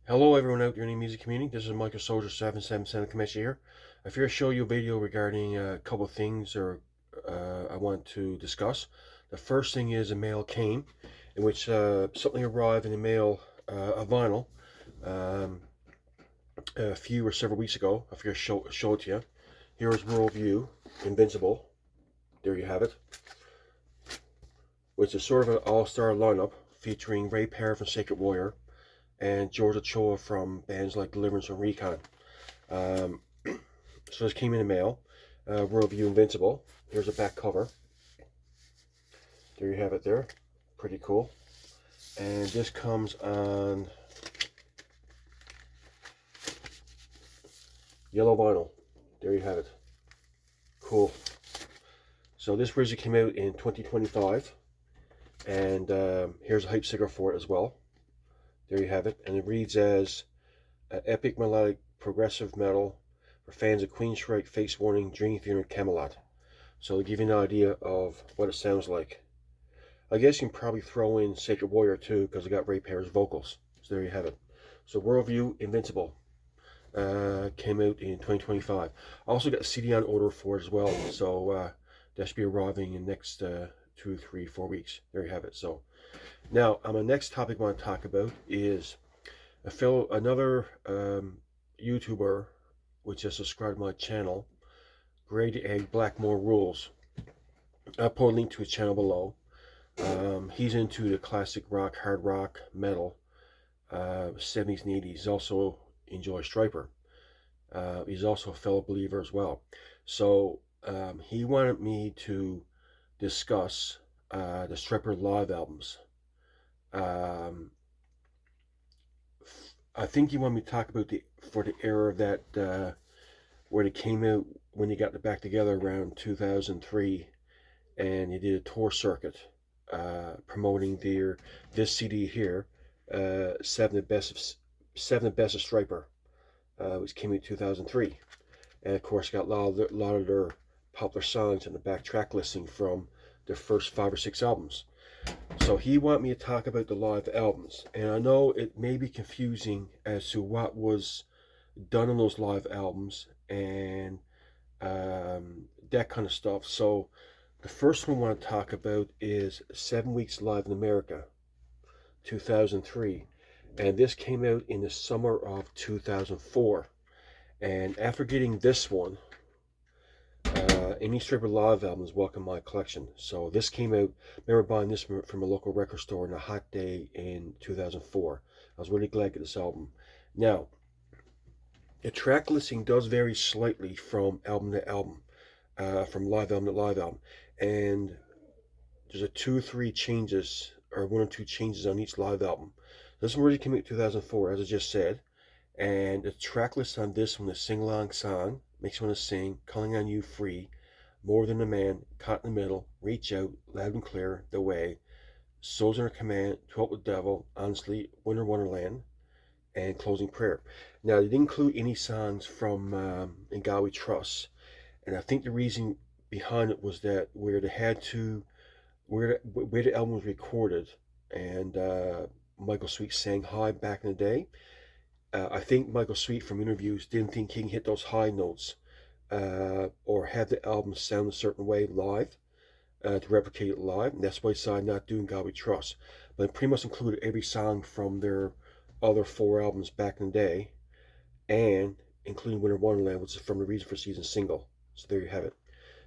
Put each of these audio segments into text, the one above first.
Hello everyone out there in the music community. This is Michael Soldier 777 Commissioner here. I'm here to show you a video regarding a couple of things I want to discuss. The first thing is a mail came in which something arrived in the mail, a vinyl, um, a few or several weeks ago. I'm here to show it to you. Here is Worldview, Invincible. There you have it. Which is sort of an all-star lineup featuring Ray Parrott from Sacred Warrior and George Ochoa from bands like Deliverance and Recon. Um, so this came in the mail. Worldview Invincible. Here's a back cover. There you have it there. Pretty cool. And this comes on yellow vinyl. There you have it. Cool. So this originally came out in 2025. And here's a hype sticker for it as well. There you have it. And it reads as epic melodic progressive metal for fans of Queensryche, Face Warning, Dream Theater, and Camelot. So to give you an idea of what it sounds like. I guess you can probably throw in Sacred Warrior too, because it got Ray Parr's vocals. So there you have it. So Worldview Invincible came out in 2025. I also got a CD on order for it as well. So that should be arriving in the next 2, 3, 4 weeks. There you have it. So now on my next topic I want to talk about is another YouTuber which has subscribed to my channel, Grade Egg Blackmore Rules. I'll put a link to his channel below. He's into the classic rock, hard rock, metal, 70s and 80s. He also enjoys Stryper. He's also a fellow believer as well. So he wanted me to discuss the Stryper live albums. I think you want me to talk about for the era that where they came out when they got back together around 2003, and they did a tour circuit promoting this CD here, seven the best of Stryper, which came out in 2003, and of course got a lot of their popular songs in the back track listing from their first 5 or 6 albums. So he wanted me to talk about the live albums, and I know it may be confusing as to what was done on those live albums and that kind of stuff. So the first one I want to talk about is 7 Weeks Live in America, 2003, and this came out in the summer of 2004. And after getting this one, any Stryper live albums welcome my collection. So this came out, I remember buying this from a local record store on a hot day in 2004. I was really glad to get this album. Now, the track listing does vary slightly from album to album, from live album to live album. And there's a 2 or 3 changes, or 1 or 2 changes on each live album. This one already came out in 2004, as I just said. And the track list on this one is Sing Along Song, Makes You Want to Sing, Calling on You, Free, More Than a Man, Caught in the Middle, Reach Out, Loud and Clear, The Way, Souls Under Command, To Help the Devil, Honestly, Winter Wonderland, and Closing Prayer. Now, they didn't include any songs from In God We Trust, and I think the reason behind it was that where the album was recorded, and Michael Sweet sang high back in the day. I think Michael Sweet from interviews didn't think he can hit those high notes or have the album sound a certain way live to replicate it live, and that's why he decided not doing God We Trust. But it pretty much included every song from their other 4 albums back in the day, and including Winter Wonderland, which is from the Reason for Season single. So there you have it.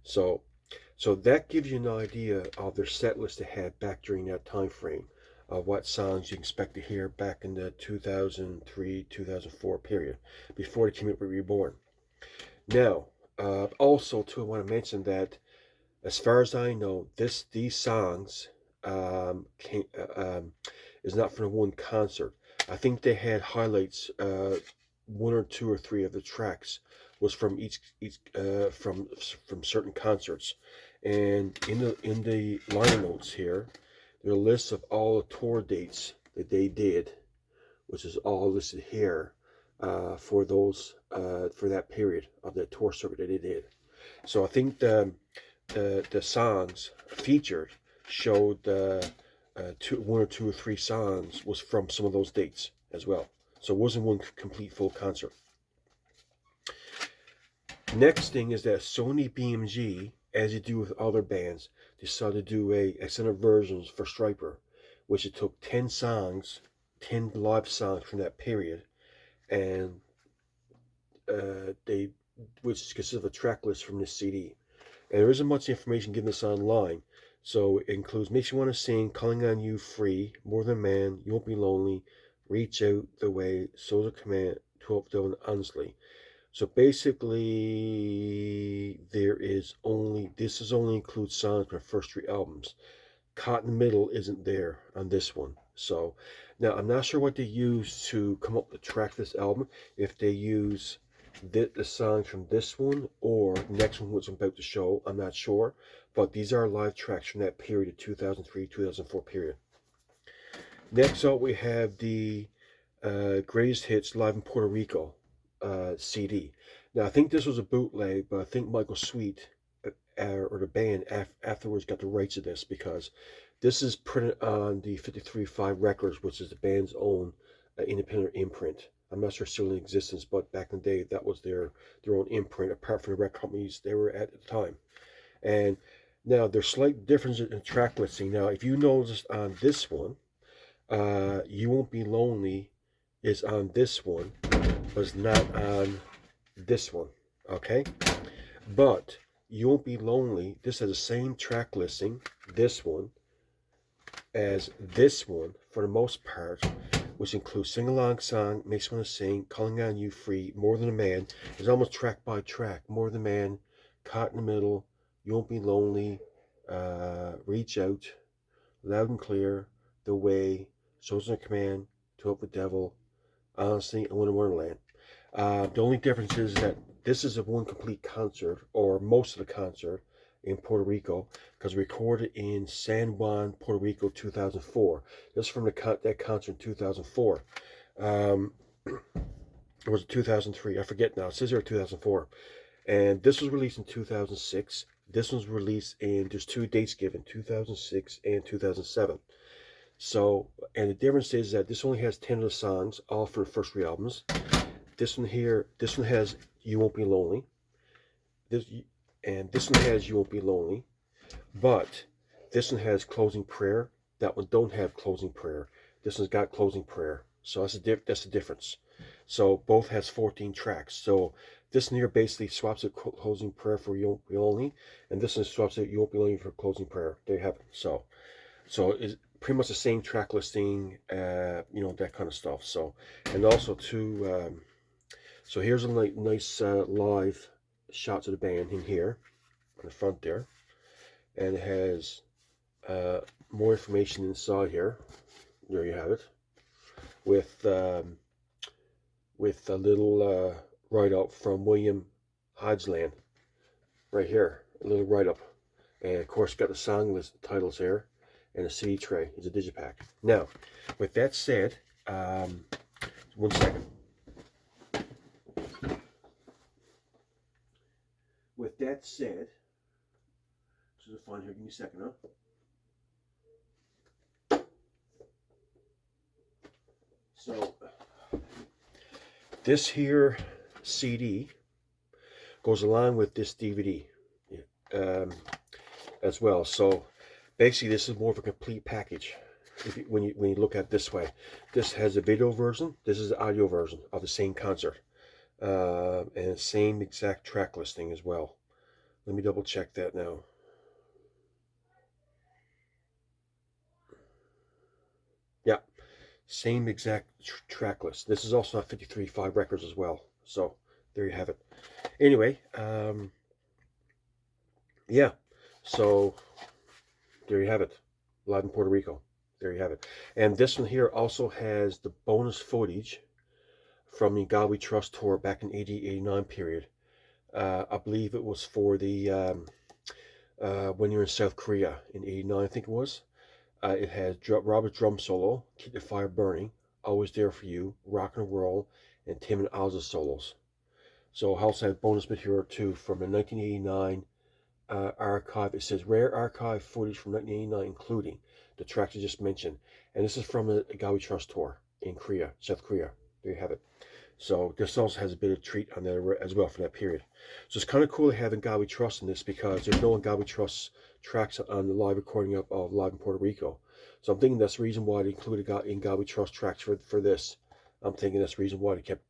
So that gives you an idea of their set list they had back during that time frame of what songs you expect to hear back in the 2003-2004 period before they came out with Reborn. Now, also too, I want to mention that as far as I know, these songs is not from one concert. I think they had highlights. 1 or 2 or 3 of the tracks was from each from certain concerts, and in the liner notes here, there are lists of all the tour dates that they did, which is all listed here for those for that period of the tour circuit that they did. So I think the songs featured showed 1 or 2 or 3 songs was from some of those dates as well. So it wasn't one complete full concert. Next thing is that Sony BMG, as you do with other bands, decided to do a extended versions for Stryper, which it took 10 songs, 10 live songs from that period, and they, which consists of a track list from this CD. And there isn't much information given this online. So it includes Makes You Want to Sing, Calling on You, Free, More Than Man, You Won't Be Lonely, Reach Out the Way, Souls of Command, 12 Devil, Honestly. So basically, this only includes songs from the first 3 albums. Caught in the Middle isn't there on this one. So now I'm not sure what they use to come up with the track for this album. If they use the songs from this one or the next one, which I'm about to show, I'm not sure. But these are live tracks from that period of 2003-2004 period. Next up, we have the Greatest Hits Live in Puerto Rico CD. Now, I think this was a bootleg, but I think Michael Sweet or the band afterwards got the rights of this, because this is printed on the 53.5 Records, which is the band's own independent imprint. I'm not sure it's still in existence, but back in the day, that was their own imprint, apart from the record companies they were at the time. And now there's slight differences in track listing. Now, if you notice on this one, You Won't Be Lonely is on this one, but it's not on this one, okay? But You Won't Be Lonely, this has the same track listing, this one, as this one, for the most part, which includes Sing Along Song, Makes Me Want to Sing, Calling on You, Free, More Than a Man. It's almost track by track. More Than a Man, Caught in the Middle, You Won't Be Lonely, Reach Out, Loud and Clear, The Way, Souls in Command, To Help the Devil, Honestly, and Winter Wonderland. The only difference is that this is a one complete concert, or most of the concert, in Puerto Rico, because recorded in San Juan, Puerto Rico, 2004. This is from that concert in 2004. Or was it 2003? I forget now. It says here 2004. And this was released in 2006. This was released in, there's 2 dates given, 2006 and 2007. So, and the difference is that this only has 10 of the songs, all for the first 3 albums. This one has You Won't Be Lonely. This one has You Won't Be Lonely. But this one has Closing Prayer. That one don't have Closing Prayer. This one's got Closing Prayer. So that's the difference. So both has 14 tracks. So this one here basically swaps out Closing Prayer for You Won't Be Lonely, and this one swaps out You Won't Be Lonely for Closing Prayer. There you have it. So it's pretty much the same track listing, that kind of stuff. So, and also too, so here's a nice live shots of the band in here on the front there, and it has more information inside here. There you have it, with a little write-up from William Hodgland right here, a little write-up, and of course got the song list titles here, and a CD tray. It's a digipack. Now, with that said, 1 second. With that said, this is a fun here. Give me a second, huh? So, this here CD goes along with this DVD as well. So, basically, this is more of a complete package. When you look at it this way, this has a video version. This is the audio version of the same concert. And same exact track listing as well. Let me double check that now. Yeah, same exact track list. This is also on 53.5 Records as well. So there you have it. Anyway, yeah. So there you have it. Live in Puerto Rico. There you have it. And this one here also has the bonus footage from the God We Trust tour back in 88-89 period. I believe it was for the when you're in South Korea in 89, I think it was. It has Robert's drum solo, Keep the Fire Burning, Always There for You, Rock and Roll, and Tim and Oz's solos. So I also have bonus material too from the 1989 archive. It says rare archive footage from 1989, including the tracks I just mentioned. And this is from the God We Trust tour in Korea, South Korea. There you have it. So this also has a bit of treat on there as well for that period. So it's kind of cool having God We Trust in this, because there's no God We Trust tracks on the live recording of Live in Puerto Rico. So I'm thinking that's the reason why they included God We Trust tracks for this. I'm thinking that's the reason why they kept,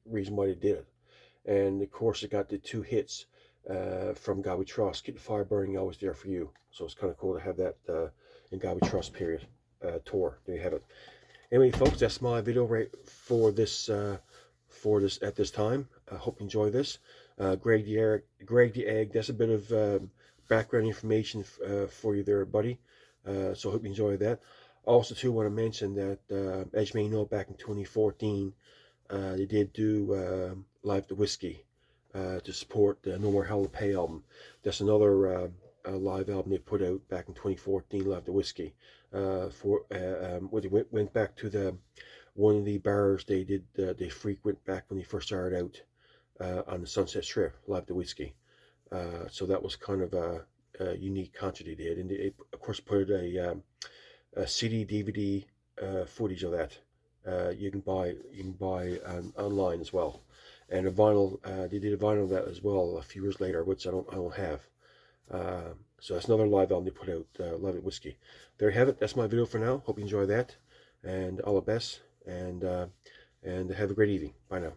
reason why they did it. And of course, it got the two hits from God We Trust, Keep the Fire Burning, Always There for You. So it's kind of cool to have that in God We Trust period tour. There you have it. Anyway, folks, that's my video right for this at this time. I hope you enjoy this. Greg the Egg. That's a bit of background information for you there, buddy. So I hope you enjoy that. Also, too, want to mention that as you may know, back in 2014, they did do Live the Whiskey to support the No More Hell to Pay album. That's another live album they put out back in 2014, Live the Whiskey. When they went back to one of the bars they frequent back when they first started out on the Sunset Strip, Live the Whiskey. So that was kind of a unique concert they did, and they of course put a CD DVD footage of that. You can buy online as well, and a vinyl. They did a vinyl of that as well a few years later, which I don't have. So that's another live album they put out, Live at Whiskey. There you have it. That's my video for now. Hope you enjoy that, and all the best, and have a great evening. Bye now.